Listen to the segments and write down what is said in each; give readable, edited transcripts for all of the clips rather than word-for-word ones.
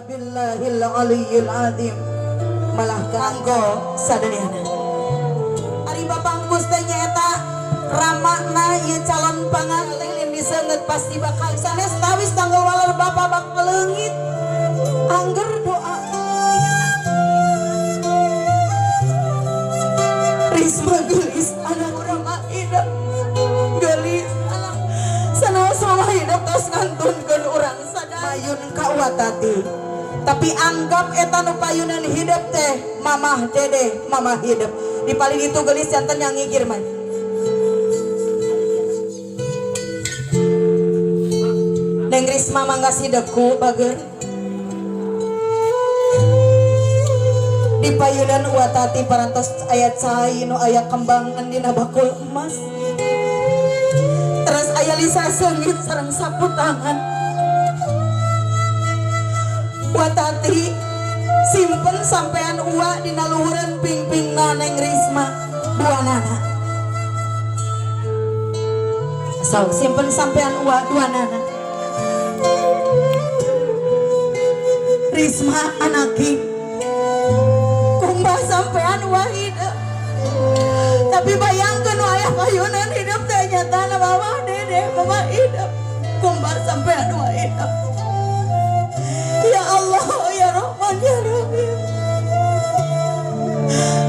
Billahil aliyyil azim. Malah kanggo sadayana ari babangkus teh nyaeta ramana ieu calon pangantin diseungeut pasti bakal sanes tawis tanggal walar bapa bak leungit angger doa Risma gelis anak urang mah hidup gelis anak sanaos mah hidup tos ngantunkeun urang sadaya mayun ka watati. Tapi anggap eta nu payunan hidup teh mamah dede mamah hidup di paling itu gelis jantan yang ngigir mah Neng Risma mangga sidepku bager di payunan watati parantos ayat cai nu aya kembangan dina bakul emas terus aya lisa seungit sareng sapu tangan watati simpen sampean uwa dina luhureun pingpingna Neng Risma duanana sok simpen sampean uwa duanana Risma anaki kumbah sampean uwa hidup tapi bayangkeun aya payunan hidup teh nyatana mama dede mama hidup kumbah sampean uwa hidup. Ya Allah, ya Rahman, ya Rahim.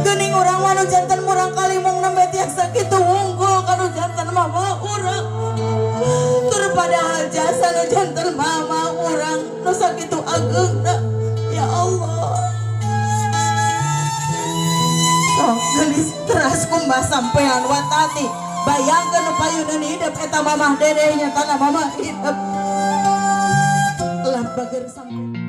Geuning urang mah nu janten murang kalimong nembe tiasa kitu unggul ka nu janten mama urang. Tur padahal jasa nu janten mama urang nu sakitu ageungna. Ya Allah. Oh, gelis teras kumbah sampean watati. Bayangkeun nu payuneun hidup eta mamah dedeh nya tanah mamah hidup. Lah bager sampai